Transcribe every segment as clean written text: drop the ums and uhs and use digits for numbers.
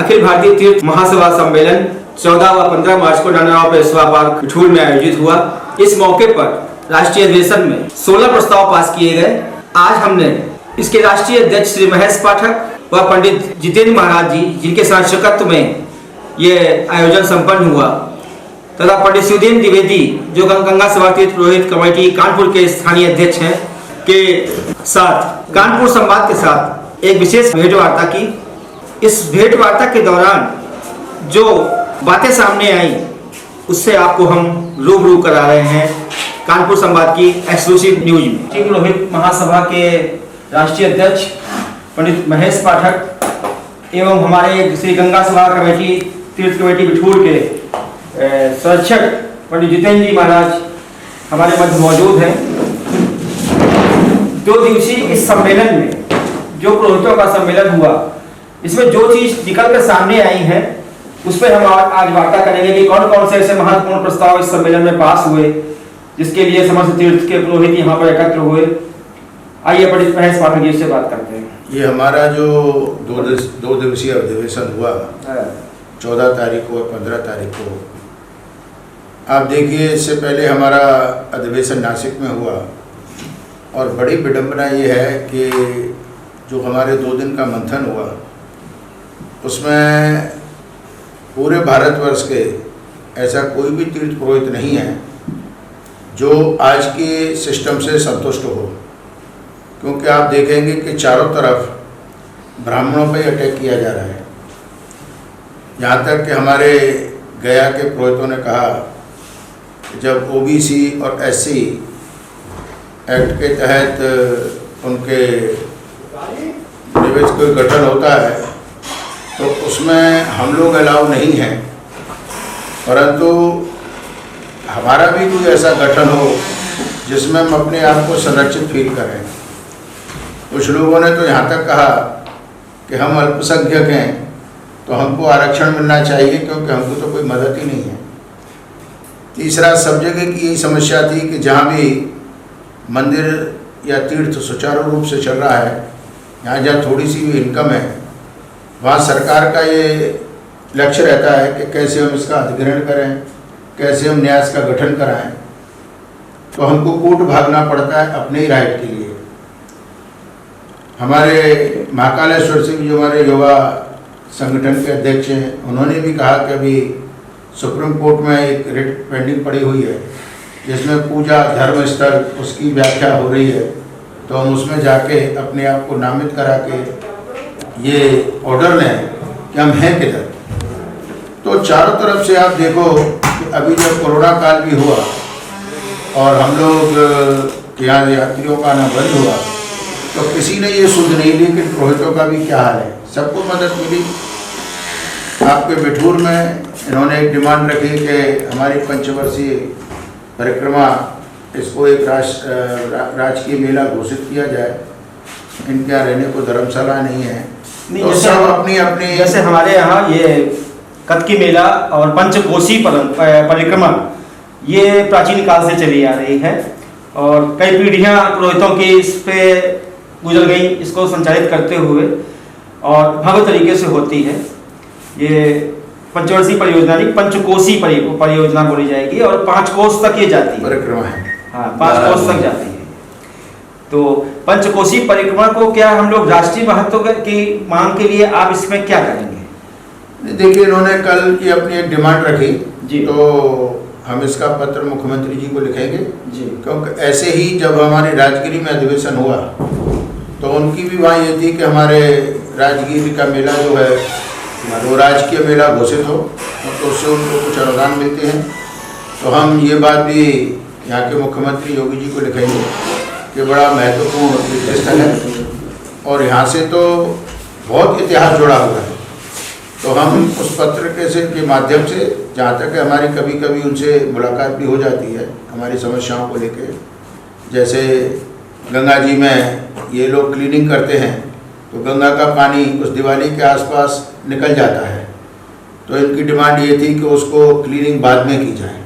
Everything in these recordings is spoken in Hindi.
अखिल भारतीय तीर्थ महासभा सम्मेलन 14 व 15 मार्च को डांडाराव पेशवा पार्क बिठूर में आयोजित हुआ। इस मौके पर राष्ट्रीय अधिवेशन में 16 प्रस्ताव पास किए गए। आज हमने इसके राष्ट्रीय अध्यक्ष श्री महेश पाठक व पंडित जितेंद्र महाराज जी, जिनके संरक्षकत्व में ये आयोजन संपन्न हुआ, तथा पंडित सुधीर द्विवेदी जो गंगा सभा तीर्थ पुरोहित कमेटी कानपुर के स्थानीय अध्यक्ष हैं, के साथ कानपुर संवाद के साथ एक विशेष भेंट वार्ता की। इस भेंट वार्ता के दौरान जो बातें सामने आई उससे आपको हम रूबरू करा रहे हैं कानपुर संवाद की एक्सक्लूसिव न्यूज में। पुरोहित महासभा के राष्ट्रीय अध्यक्ष पंडित महेश पाठक एवं हमारे श्री गंगा सभा कमेटी तीर्थ कमेटी बिठूर के संरक्षक पंडित जितेंद्र जी महाराज हमारे मध्य मौजूद हैं। 2 दिवसीय इस सम्मेलन में जो पुरोहितों का सम्मेलन हुआ, इसमें जो चीज निकल कर सामने आई है उस पर हम आज वार्ता करेंगे कि कौन कौन से ऐसे महत्वपूर्ण प्रस्ताव इस सम्मेलन में पास हुए, जिसके लिए समस्त तीर्थ के पुरोहित यहाँ पर एकत्र हुए। आइए पंडित महेश पाठक जी से बात करते हैं। ये हमारा जो 2 दिवसीय अधिवेशन हुआ 14 तारीख को और 15 तारीख को, आप देखिए इससे पहले हमारा अधिवेशन नासिक में हुआ और बड़ी विडंबना ये है कि जो हमारे 2 दिन का मंथन हुआ उसमें पूरे भारतवर्ष के ऐसा कोई भी तीर्थ पुरोहित नहीं है जो आज के सिस्टम से संतुष्ट हो, क्योंकि आप देखेंगे कि चारों तरफ ब्राह्मणों पे अटैक किया जा रहा है। यहाँ तक कि हमारे गया के पुरोहितों ने कहा कि जब ओबीसी और एससी एक्ट के तहत उनके निवेश कोई गठन होता है तो उसमें हम लोग अलाउ नहीं हैं, परंतु हमारा भी कोई ऐसा गठन हो जिसमें हम अपने आप को संरक्षित फील करें। कुछ लोगों ने तो यहाँ तक कहा कि हम अल्पसंख्यक हैं तो हमको आरक्षण मिलना चाहिए, क्योंकि हमको तो कोई मदद ही नहीं है। तीसरा, सब जगह की यही समस्या थी कि जहाँ भी मंदिर या तीर्थ सुचारू रूप से चल रहा है, यहाँ जहाँ थोड़ी सी भी इनकम है, वहाँ सरकार का ये लक्ष्य रहता है कि कैसे हम इसका अधिग्रहण करें, कैसे हम न्यास का गठन कराएं। तो हमको कोर्ट भागना पड़ता है अपने ही राइट के लिए। हमारे महाकालेश्वर सिंह जो हमारे युवा संगठन के अध्यक्ष हैं, उन्होंने भी कहा कि अभी सुप्रीम कोर्ट में एक रिट पेंडिंग पड़ी हुई है जिसमें पूजा धर्म स्थल उसकी व्याख्या हो रही है, तो हम उसमें जाके अपने आप को नामित करा के ये ऑर्डर लें कि हम हैं किधर। तो चारों तरफ से आप देखो कि अभी जब कोरोना काल भी हुआ और हम लोग यहाँ यात्रियों का आना बंद हुआ तो किसी ने ये सुध नहीं ली कि पुरोहितों का भी क्या हाल है। सबको मदद मिली। आपके बिठूर में इन्होंने एक डिमांड रखी कि हमारी पंचवर्षीय परिक्रमा इसको एक राजकीय मेला घोषित किया जाए। इनके यहाँ रहने को धर्मशाला नहीं है, तो सब अपनी अपनी, जैसे हमारे यहाँ ये कतकी मेला और पंचकोशी परिक्रमा ये प्राचीन काल से चली आ रही है और कई पीढ़ियाँ पुरोहितों की इस पे गुजर गई इसको संचालित करते हुए, और भव्य तरीके से होती है। ये पंचवर्षीय परियोजना नहीं, पंचकोशी परियोजना बोली जाएगी और 5 कोस तक ये जाती है परिक्रमा है। हाँ, 5 कोस तक जाती है। तो पंचकोशी परिक्रमा को क्या हम लोग राष्ट्रीय महत्व की मांग के लिए आप इसमें क्या करेंगे? देखिए, इन्होंने कल ये अपनी एक डिमांड रखी जी, तो हम इसका पत्र मुख्यमंत्री जी को लिखेंगे जी, क्योंकि ऐसे ही जब हमारे राजगिरी में अधिवेशन हुआ तो उनकी भी वहाँ ये थी कि हमारे राजगिरी का मेला जो है वो राजकीय मेला घोषित हो, तो उससे उनको कुछ अनुदान मिलते हैं। तो हम ये बात भी यहाँ के मुख्यमंत्री योगी जी को लिखेंगे कि बड़ा महत्वपूर्ण तीर्थ स्थल है और यहाँ से तो बहुत इतिहास जुड़ा हुआ है। तो हम उस पत्र के माध्यम से, जहाँ तक हमारी कभी कभी उनसे मुलाकात भी हो जाती है हमारी समस्याओं को लेकर, जैसे गंगा जी में ये लोग क्लीनिंग करते हैं तो गंगा का पानी उस दिवाली के आसपास निकल जाता है, तो इनकी डिमांड ये थी कि उसको क्लीनिंग बाद में की जाए।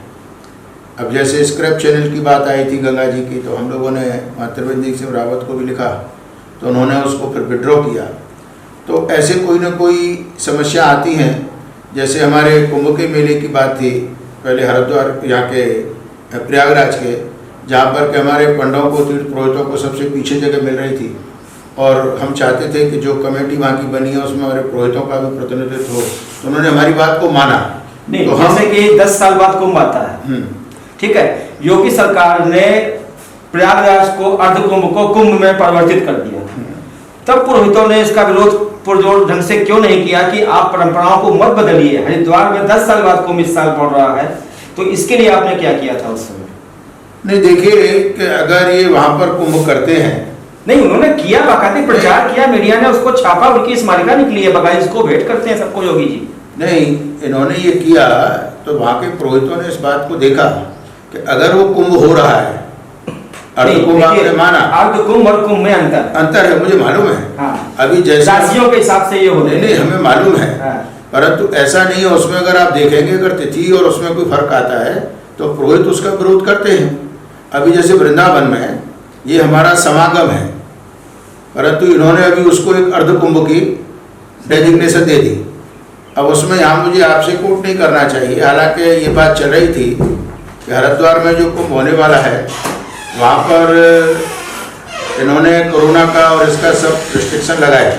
अब जैसे स्क्रैप चैनल की बात आई थी गंगा जी की, तो हम लोगों ने त्रिवेंद्र सिंह रावत को भी लिखा, तो उन्होंने उसको फिर विड्रॉ किया तो ऐसे कोई ना कोई समस्या आती हैं। जैसे हमारे कुंभ के मेले की बात थी पहले हरिद्वार यहाँ के प्रयागराज के, जहाँ पर के हमारे पंडितों को तीर्थ पुरोहितों को सबसे पीछे जगह मिल रही थी और हम चाहते थे कि जो कमेटी वहाँ की बनी है उसमें हमारे पुरोहितों का भी प्रतिनिधित्व हो, तो उन्होंने हमारी बात को माना। नहीं तो जैसे कि 10 साल बाद कुंभ आता है, ठीक है, योगी सरकार ने प्रयागराज को अर्ध कुंभ को कुंभ में परिवर्तित कर दिया, तब पुरोहितों ने इसका विरोध पुरजोर ढंग से क्यों नहीं किया कि आप परंपराओं को मत बदलिए, हरिद्वार में 10 साल बाद कुंभ इस साल पड़ रहा है, तो इसके लिए आपने क्या किया था उस समय? नहीं देखिए कि अगर ये वहाँ पर कुंभ करते हैं, नहीं उन्होंने किया, बाकायदे प्रचार किया, मीडिया ने उसको छापा, उनकी स्मारिका निकली है, बकायदे इसको भेंट करते हैं सबको योगी जी। नहीं इन्होंने ये किया तो वहाँ के पुरोहितों ने इस बात को देखा कि अगर वो कुंभ हो रहा है, अर्ध कुंभ आपने माना, अर्ध कुंभ और कुंभ में अंतर है, मुझे मालूम है। हाँ। अभी जैसे राशियों के हिसाब से ये हो नहीं हमें मालूम है। हाँ। परंतु ऐसा नहीं है, उसमें अगर आप देखेंगे अगर तिथि और उसमें कोई फर्क आता है तो पुरोहित उसका विरोध करते हैं। अभी जैसे वृंदावन में ये हमारा समागम है, परंतु इन्होंने अभी उसको एक अर्ध कुंभ की डेजिग्नेशन दे दी। अब उसमें यहाँ मुझे आपसे कोट नहीं करना चाहिए, हालांकि ये बात चल रही थी कि हरिद्वार में जो कुंभ होने वाला है वहाँ पर इन्होंने कोरोना का और इसका सब रिस्ट्रिक्शन लगाए,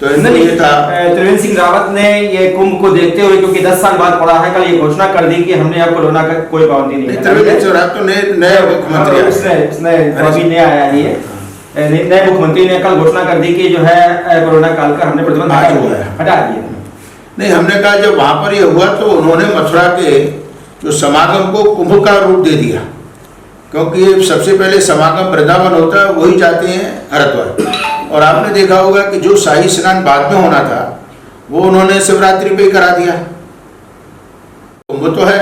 तो इन्होंने ये था त्रिवेंद्र सिंह रावत ने ये कुंभ को देखते हुए, क्योंकि 10 साल बाद पड़ा है, कल ये घोषणा कर दी कि हमने अब कोरोना का कोई पाबंदी नहीं है। त्रिवेंद्र सिंह रावत तो नए मुख्यमंत्री उसने अभी नया आया ही है, नए मुख्यमंत्री ने कल घोषणा कर दी कि जो है कोरोना काल का हमने प्रतिबंध हटा दिया। नहीं हमने कहा जब वहाँ पर ये हुआ तो उन्होंने मथुरा के जो समागम को कुंभ का रूप दे दिया, क्योंकि सबसे पहले समागम वृंदावन होता है, वही जाते हैं हरिद्वार। और आपने देखा होगा कि जो शाही स्नान बाद में होना था वो उन्होंने शिवरात्रि पे करा दिया। कुंभ तो है,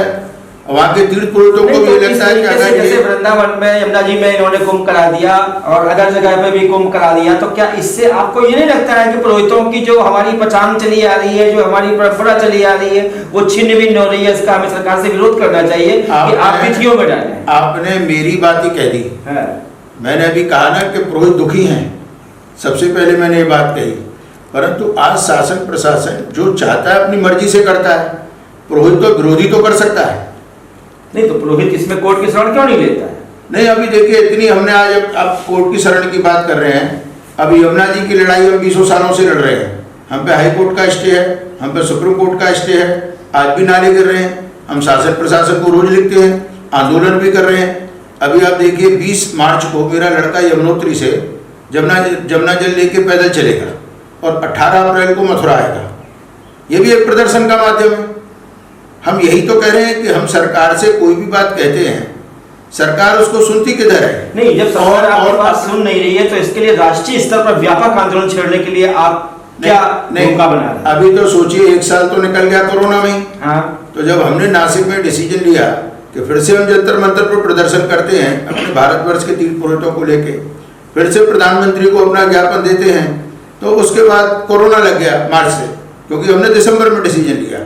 वहाँ के तीर्थ पुरोहितों को भी लगता है कि अगर जैसे वृंदावन में यमुना जी में इन्होंने कुंभ करा दिया और अदर जगह पे भी कुंभ करा दिया, तो क्या इससे आपको ये नहीं लगता है कि पुरोहितों की जो हमारी पहचान चली आ रही है, जो हमारी परंपरा चली आ रही है, वो छिन्न भिन्न हो रही है? इसका हमें सरकार से विरोध करना चाहिए कि आप तिथियों में डालें। आपने मेरी बात ही कह दी। मैंने अभी कहा ना कि पुरोहित दुखी हैं, सबसे पहले मैंने ये बात कही, परंतु आज शासन प्रशासन जो चाहता है अपनी मर्जी से करता है, पुरोहित तो विरोधी तो कर सकता है। नहीं तो पुरोहित इसमें कोर्ट की शरण क्यों नहीं लेता है? नहीं अभी देखिए इतनी हमने आज अब कोर्ट की शरण की बात कर रहे हैं, अभी यमुना जी की लड़ाई हम 20 सालों से लड़ रहे हैं, हम पे हाई कोर्ट का स्टे है, हम पे सुप्रीम कोर्ट का स्टे है, आज भी नारे गिर रहे हैं, हम शासन प्रशासन को रोज लिखते हैं, आंदोलन भी कर रहे हैं। अभी आप देखिए 20 मार्च को मेरा लड़का यमुनोत्री से जमुना जल लेके पैदल चलेगा और 18 अप्रैल को मथुरा आएगा। ये भी एक प्रदर्शन का माध्यम है। हम यही तो कह रहे हैं कि हम सरकार से कोई भी बात कहते हैं, सरकार उसको सुनती किधर है? नहीं, जब सरकार आपकी बात सुन नहीं रही है तो इसके लिए राष्ट्रीय स्तर पर व्यापक आंदोलन छेड़ने के लिए आप क्या भूमिका बना रहे हैं? अभी तो सोचिए 1 साल तो निकल गया कोरोना में। हाँ। तो जब हमने नासिक में डिसीजन लिया कि फिर से हम जंतर मंतर पर प्रदर्शन करते हैं अपने भारतवर्ष के तीर्थ पुरोहितों को लेके, फिर से प्रधानमंत्री को अपना ज्ञापन देते हैं, तो उसके बाद कोरोना लग गया मार्च से, क्योंकि हमने दिसंबर में डिसीजन लिया।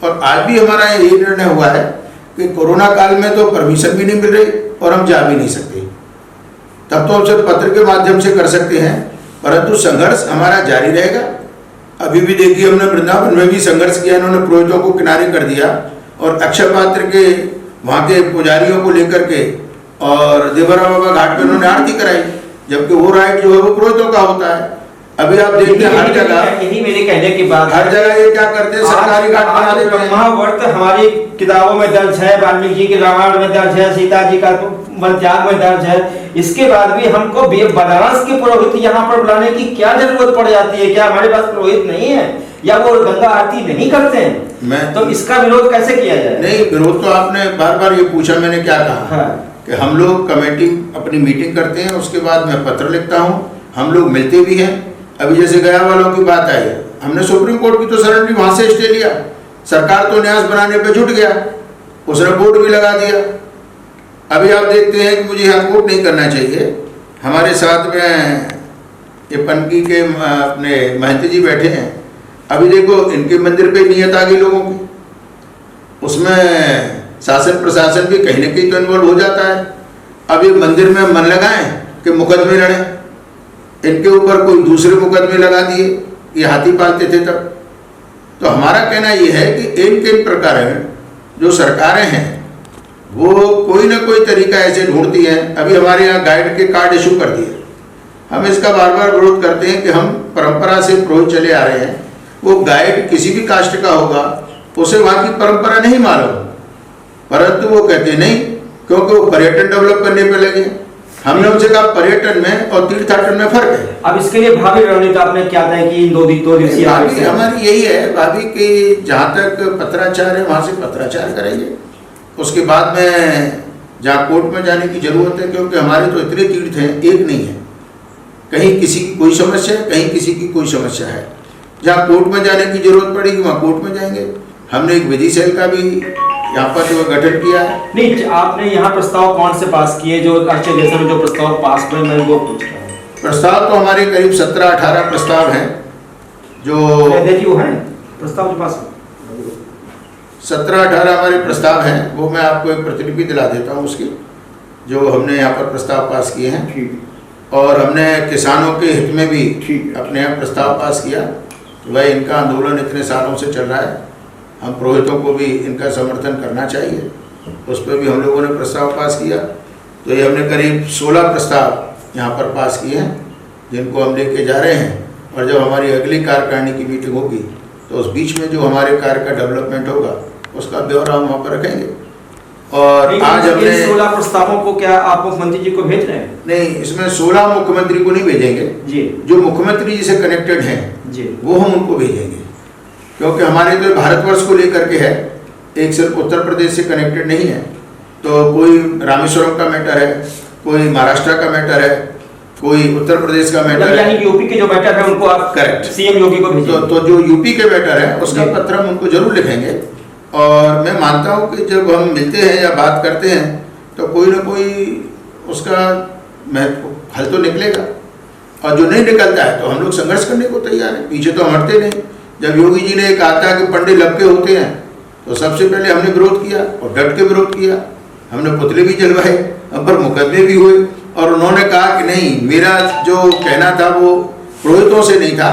और आज भी हमारा यही निर्णय हुआ है कि कोरोना काल में तो परमिशन भी नहीं मिल रही और हम जा भी नहीं सकते, तब तो हम सिर्फ पत्र के माध्यम से कर सकते हैं, परंतु संघर्ष हमारा जारी रहेगा। अभी भी देखिए हमने वृंदावन में भी संघर्ष किया, इन्होंने पुरोहितों को किनारे कर दिया और अक्षय पात्र के वहाँ के पुजारियों को लेकर के और देवरा बाबा घाट पर उन्होंने आरती कराई, जबकि वो राइट जो है वो पुरोहितों का होता है। अभी आप देखते हैं हर जगह, यही मेरे कहने की बात, हर जगह ये क्या करते हैं, सरकारी घाट बना देते हैं। ब्रह्मावर्त हमारी किताबों में दर्ज है, वाल्मीकि जी के रामायण में दर्ज है, सीता जी का वन त्याग में दर्ज है, इसके बाद भी हमको बनारस के पुरोहित यहाँ पर बुलाने की क्या जरूरत पड़ जाती है? क्या हमारे पास पुरोहित नहीं है या वो गंगा आरती नहीं करते हैं? तो इसका विरोध कैसे किया जाए? नहीं, विरोध तो आपने बार बार ये पूछा, मैंने क्या कहा कि हम लोग कमेटी अपनी मीटिंग करते हैं, उसके बाद मैं पत्र लिखता हूँ, हम लोग मिलते भी हैं। अभी जैसे गया वालों की बात आई, हमने सुप्रीम कोर्ट की तो शरण ली, वहां से स्टे लिया, सरकार तो न्यास बनाने पे जुट गया, उसने बोर्ड भी लगा दिया। अभी आप देखते हैं कि मुझे यहाँ कोर्ट नहीं करना चाहिए, हमारे साथ में ये पनकी के अपने महंत जी बैठे हैं। अभी देखो इनके मंदिर पे नियत आ गई लोगों की, उसमें शासन प्रशासन भी कहीं ना कहीं तो इन्वॉल्व हो जाता है। अब ये मंदिर में मन लगाएं कि मुकदमे लड़ें, इनके ऊपर कोई दूसरे मुकदमे लगा दिए, ये हाथी पालते थे तब। तो हमारा कहना ये है कि इन किन प्रकार जो सरकारें हैं वो कोई ना कोई तरीका ऐसे ढूंढती हैं। अभी हमारे यहाँ गाइड के कार्ड इशू कर दिए, हम इसका बार बार विरोध करते हैं कि हम परंपरा से पुरोहित चले आ रहे हैं। वो गाइड किसी भी कास्ट का होगा, उसे वहाँ की परंपरा नहीं मालूम, परंतु वो कहते नहीं क्योंकि वो पर्यटन डेवलप करने पे लगे। हमने उनसे कहा पर्यटन में और तीर्थाटन में फर्क है। अब इसके लिए भावी रणनीति आपने क्या तय की इन 2 दिवसीय? हमारी यही है भाभी कि जहाँ तक पत्राचार है वहाँ से पत्राचार करेंगे, उसके बाद में जहाँ कोर्ट में जाने की जरूरत है, क्योंकि हमारे तो इतने तीर्थ हैं, एक नहीं है। कहीं किसी की कोई समस्या है, कहीं किसी की कोई समस्या है। जहाँ कोर्ट में जाने की जरूरत पड़ेगी वहाँ कोर्ट में जाएंगे। हमने एक विधि सेल का भी यहाँ पर जो गठन किया है। नहीं, आपने यहाँ प्रस्ताव कौन से पास किए? जो राष्ट्रीय अधिवेशन में जो प्रस्ताव पास हुए, मैं वो पूछ रहा हूँ। प्रस्ताव तो हमारे करीब 17-18 प्रस्ताव हैं जो वो हैं प्रस्ताव जो पास 17-18 हमारे प्रस्ताव हैं। वो मैं आपको एक प्रतिलिपि दिला देता हूँ उसकी, जो हमने यहाँ पर प्रस्ताव पास किए हैं। और हमने किसानों के हित में भी अपने यहाँ प्रस्ताव पास किया। वह इनका आंदोलन इतने सालों से चल रहा है, हम पुरोहितों को भी इनका समर्थन करना चाहिए, उस पर भी हम लोगों ने प्रस्ताव पास किया। तो ये हमने करीब 16 प्रस्ताव यहाँ पर पास किए हैं, जिनको हम लेके जा रहे हैं। और जब हमारी अगली कार्यकारिणी की मीटिंग होगी तो उस बीच में जो हमारे कार्य का डेवलपमेंट होगा उसका ब्यौरा हम वहाँ पर रखेंगे। और आज हमने 16 प्रस्तावों को क्या आप मुख्यमंत्री जी को भेज रहे हैं? नहीं, इसमें 16 मुख्यमंत्री को नहीं भेजेंगे जी। जो मुख्यमंत्री जी से कनेक्टेड हैं जी, वो हम उनको भेजेंगे, क्योंकि हमारे तो भारतवर्ष को लेकर के है, एक सिर्फ उत्तर प्रदेश से कनेक्टेड नहीं है। तो कोई रामेश्वरम का मैटर है, कोई महाराष्ट्र का मैटर है, कोई उत्तर प्रदेश का मैटर है, यानी यूपी के जो मैटर है उनको आप करेक्ट सीएम योगी को भेजेंगे। तो जो यूपी के मैटर है उसका पत्र हम उनको जरूर लिखेंगे। और मैं मानता हूँ कि जब हम मिलते हैं या बात करते हैं तो कोई ना कोई उसका हल तो निकलेगा, और जो नहीं निकलता है तो हम लोग संघर्ष करने को तैयार हैं, पीछे तो हम हटते नहीं। जब योगी जी ने कहा था कि पंडित लपके होते हैं तो सबसे पहले हमने विरोध किया और डट के विरोध किया। हमने पुतले भी जलवाए, हम पर मुकदमे भी हुए, और उन्होंने कहा कि नहीं, मेरा जो कहना था वो पुरोहितों से नहीं था।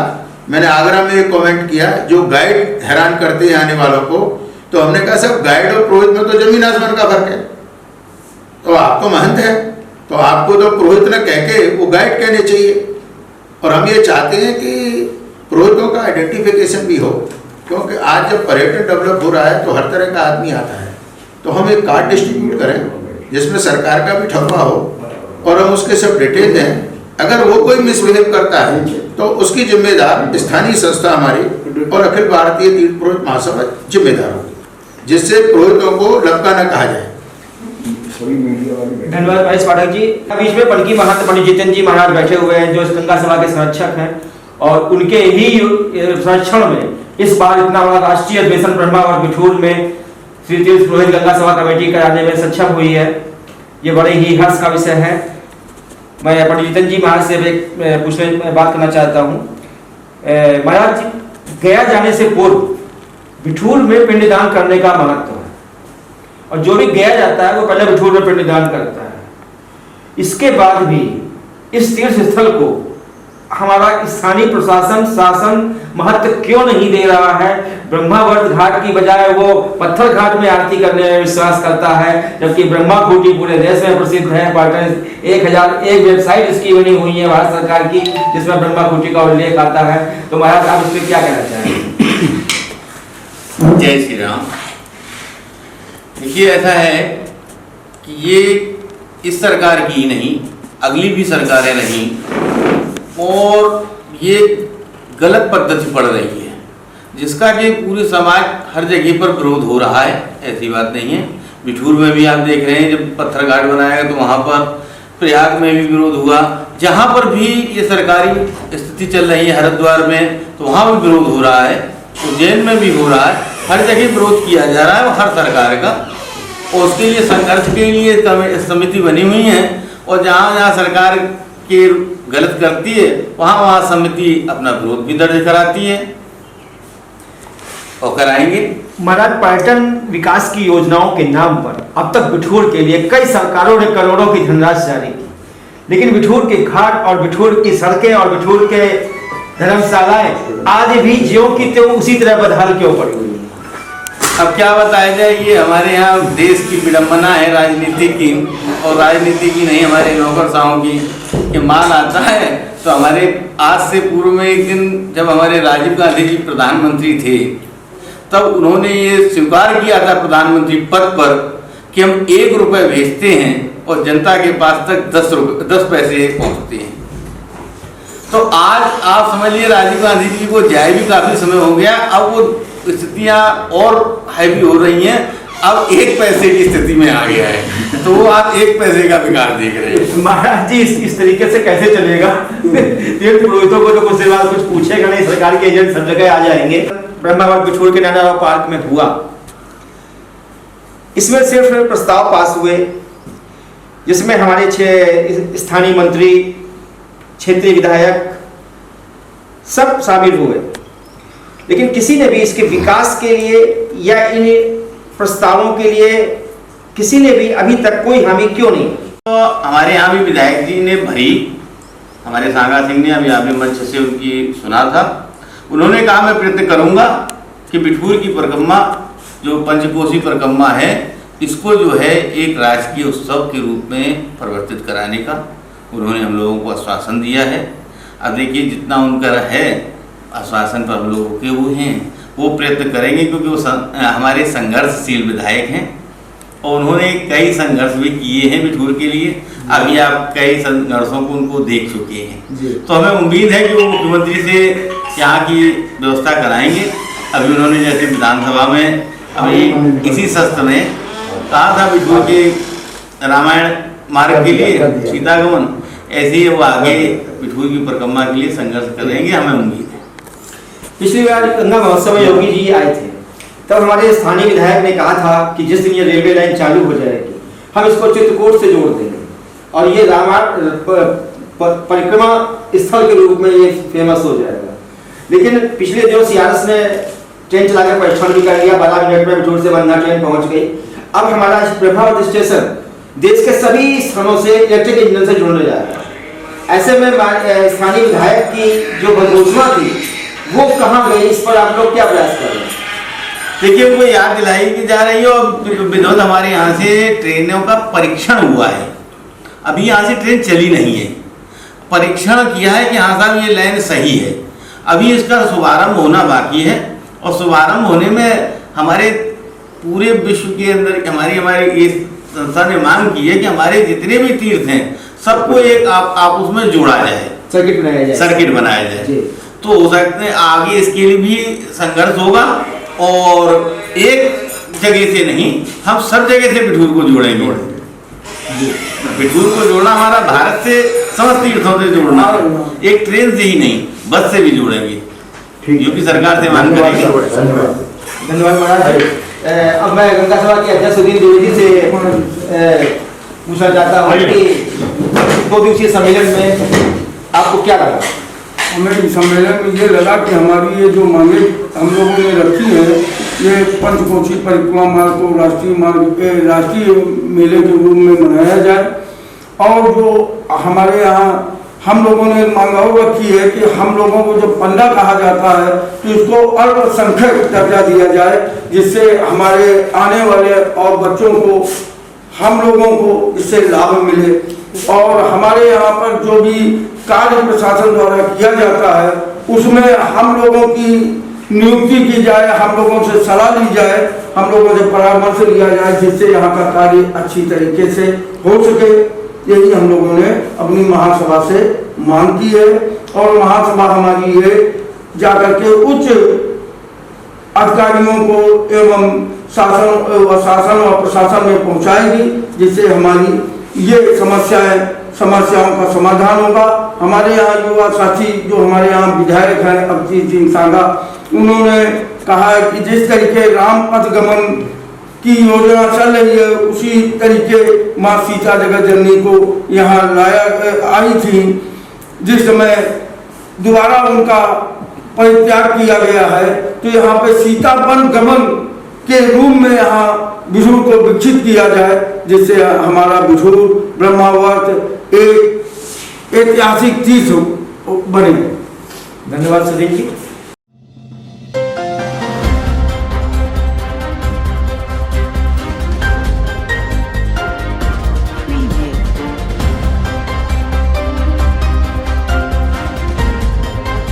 मैंने आगरा में एक कमेंट किया, जो गाइड हैरान करते हैं आने वालों को, तो हमने कहा सब गाइड और पुरोहित में तो जमीन आसमान का फर्क है। तो आप तो महंत हैं, तो आपको तो पुरोहित न कह के वो गाइड कहने चाहिए। और हम ये चाहते हैं कि पुरोहितों का आइडेंटिफिकेशन भी हो, क्योंकि आज जब पर्यटन डेवलप हो रहा है तो हर तरह का आदमी आता है। तो हम एक कार्ड डिस्ट्रीब्यूट करें जिसमें सरकार का भी ठप्पा हो और हम उसके सब डिटेल दें। अगर वो कोई मिसबिहेव करता है तो उसकी जिम्मेदार स्थानीय संस्था हमारी और अखिल भारतीय तीर्थ पुरोहित महासभा जिम्मेदार होगी, जिससे पुरोहितों को लपका न कहा जाए। धन्यवाद महेश पाठक जी। बीच में पलकी महंत पंडित जितेंद्र जी महाराज बैठे हुए हैं, जो गंगा सभा के संरक्षक हैं, और उनके ही संरक्षण में इस बार इतना बड़ा राष्ट्रीय अधिवेशन ब्रह्मा और बिठूर में श्री तीर्थ पुरोहित गंगा सभा कमेटी कराने में सक्षम हुई है। ये बड़े ही हर्ष का विषय है। मैं पंडित जितेंद्र जी महाराज से बात करना चाहता हूँ। महाराज, गया जाने से पूर्व बिठूर में पिंडदान करने का महत्व है, और जो भी गया जाता है वो पहले बिठूर में पिंडदान करता है। इसके बाद भी इस तीर्थ स्थल को हमारा स्थानीय प्रशासन शासन महत्व क्यों नहीं दे रहा है? ब्रह्मावर्त घाट की बजाय वो पत्थर घाट में आरती करने में विश्वास करता है, जबकि ब्रह्मा खूंटी पूरे देश में प्रसिद्ध है। 1001 वेबसाइट इसकी बनी हुई है भारत सरकार की, जिसमें ब्रह्मा खूंटी का उल्लेख आता है। तो महाराज, आप इस पर क्या कहना चाहेंगे? जय श्री राम। देखिए, ऐसा है कि ये इस सरकार की नहीं, अगली भी सरकारें नहीं, और ये गलत पद्धति पड़ रही है, जिसका कि पूरे समाज हर जगह पर विरोध हो रहा है। ऐसी बात नहीं है। बिठूर में भी आप देख रहे हैं, जब पत्थर घाट बनाया तो वहाँ पर, प्रयाग में भी विरोध हुआ। जहाँ पर भी ये सरकारी स्थिति चल रही है, हरिद्वार में, तो वहाँ भी विरोध हो रहा है, उज्जैन में भी हो रहा है। हर जगह विरोध किया जा रहा है हर सरकार का, और उसके लिए संघर्ष के लिए समिति बनी हुई है। और जहाँ जहाँ सरकार के गलत करती है वहाँ समिति अपना विरोध भी दर्ज कराती है और कराएंगे। महाराज, पर्यटन विकास की योजनाओं के नाम पर अब तक बिठूर के लिए कई सरकारों ने करोड़ों की धनराशि जारी की, लेकिन बिठूर के घाट और बिठूर की सड़कें और बिठूर के धर्मशालाएं आज भी ज्यों की त्यों उसी तरह बदहाल क्यों पड़ी हुई है? अब क्या बताया जाए, ये हमारे यहाँ देश की विडम्बना है राजनीति की, और राजनीति की नहीं, हमारे नौकरशाहों की। कि माल आता है तो हमारे आज से पूर्व में एक दिन जब हमारे राजीव गांधी जी प्रधानमंत्री थे, तब उन्होंने ये स्वीकार किया था प्रधानमंत्री पद पर कि हम 1 रुपये भेजते हैं और जनता के पास तक 10 पैसे पहुँचते हैं। तो आज आप समझ लिए राजीव गांधी जी को जाए भी काफ़ी समय हो गया, अब वो स्थितियाँ और हैवी हो रही हैं, अब 1 पैसे की स्थिति में आ गया है, तो वो आप 1 पैसे का विकार देख रहे हैं। महाराज जी इस तरीके से कैसे चलेगा? तीर्थ पुरोहितों को तो कुछ सवाल कुछ पूछेगा नहीं, सरकार के एजेंट सब जगह आ जाएंगे। ब्रह्मावत बिठूर के नैना पार्क में हुआ, इसमें सिर्फ प्रस्ताव पास हुए जिसमें हमारे 6 स्थानीय मंत्री, क्षेत्रीय विधायक सब शामिल हुए, लेकिन किसी ने भी इसके विकास के लिए या इन प्रस्तावों के लिए किसी ने भी अभी तक कोई हामी क्यों नहीं? तो हमारे यहाँ भी विधायक जी ने भरी, हमारे सांगा सिंह ने अभी आपने मंच से उनकी सुना था, उन्होंने कहा मैं प्रयत्न करूंगा कि बिठूर की परिक्रमा जो पंचकोसी परिक्रमा है, इसको जो है एक राजकीय उत्सव के रूप में परिवर्तित कराने का उन्होंने हम लोगों को आश्वासन दिया है। अब देखिए जितना उनका है आश्वासन पर हम लोगों के वो हैं, वो प्रयत्न करेंगे, क्योंकि वो हमारे संघर्षशील विधायक हैं और उन्होंने कई संघर्ष भी किए हैं बिठूर के लिए। अभी आप कई संघर्षों को उनको देख चुके हैं, तो हमें उम्मीद है कि वो मुख्यमंत्री से यहाँ की व्यवस्था कराएंगे। अभी उन्होंने जैसे विधानसभा में अभी इसी सत्र में कहा था बिठूर के रामायण मार्ग के लिए सीतागमन, ऐसे ही वो आगे बिठूर की परिक्रमा के लिए संघर्ष करेंगे, हमें उम्मीद है। पिछली बार गंगा महोत्सव में योगी जी आए थे, तब हमारे स्थानीय विधायक ने कहा था कि जिस दिन ये रेलवे लाइन चालू हो जाएगी हम इसको चित्रकूट से जोड़ देंगे और ये रामायण परिक्रमा स्थल के रूप में ये फेमस हो जाएगा। लेकिन पिछले दिनों CRS ने ट्रेन चला के परीक्षण भी कर लिया, 12 मिनट में बिठूर से बंधा ट्रेन पहुंच गई। अब हमारा प्रभावत स्टेशन देश के सभी स्थानों से इलेक्ट्रिक इंजन से जुड़ने जा रहा है। ऐसे में स्थानीय विधायक की जो घोषणा थी वो कहाँ गई, इस पर आप लोग क्या प्रयास कर रहे हैं? देखिए उनको याद दिलाई की जा रही है, और विनोद हमारे यहाँ से ट्रेनों का परीक्षण हुआ है, अभी यहाँ से ट्रेन चली नहीं है, परीक्षण किया है कि हाँ साहब ये लाइन सही है। अभी इसका शुभारंभ होना बाकी है, और शुभारंभ होने में हमारे पूरे विश्व के अंदर हमारी ये संस्था ने मांग की है कि हमारे जितने भी तीर्थ हैं सबको एक आप उसमें जोड़ा जाए, सर्किट बनाया जाए। तो हो सकते हैं आगे इसके लिए भी संघर्ष होगा, और एक जगह से नहीं, हम सब जगह से बिठूर को जोड़ेंगे। बिठूर को जोड़ना हमारा भारत से समस्त तीर्थों से जोड़ना, एक ट्रेन से ही नहीं बस से भी जोड़ेंगे, यूपी सरकार से मांग करेंगे। धन्यवाद महाराज। अब मैं गंगा सभा के अध्यक्ष सुधीर द्विवेदी से पूछना चाहता हूँ कि 2 दिवसीय सम्मेलन में आपको क्या लगा? हमें इस सम्मेलन में ये लगा कि हमारी ये जो मांगे हम लोगों ने रखी है, ये पंचकोसी परिक्रमा मार्ग को राष्ट्रीय मेले के रूप में मनाया जाए, और जो हमारे यहाँ हम लोगों ने मांग रखी है कि हम लोगों को जब पंडा कहा जाता है तो इसको अल्पसंख्यक दर्जा दिया जाए, जिससे हमारे आने वाले और बच्चों को, हम लोगों को इससे लाभ मिले। और हमारे यहाँ पर जो भी कार्य प्रशासन द्वारा किया जाता है उसमें हम लोगों की नियुक्ति की जाए, हम लोगों से सलाह ली जाए, हम लोगों से परामर्श लिया जाए, जिससे यहाँ का कार्य अच्छी तरीके से हो सके। यही हम लोगों ने अपनी महासभा से मांग की है, और महासभा हमारी ये जाकर के उच्च अधिकारियों को एवं शासन और प्रशासन में पहुंचाएगी, जिससे हमारी ये समस्याओं का समाधान होगा। हमारे यहाँ युवा साथी जो हमारे यहाँ विधायक हैं अभिजीत सिंह सांगा, उन्होंने कहा है कि जिस तरीके राम पथ गमन की योजना चल रही है उसी तरीके माँ सीता जगत जननी को यहाँ आई थी, जिस समय दोबारा उनका परित्याग किया गया है, तो यहाँ पे सीता वन गमन के रूप में यहाँ बिठूर को विकसित किया जाए, जिससे हमारा बिठूर ब्रह्मावर्त एक ऐतिहासिक तीर्थ बने। धन्यवाद सुधीर जी।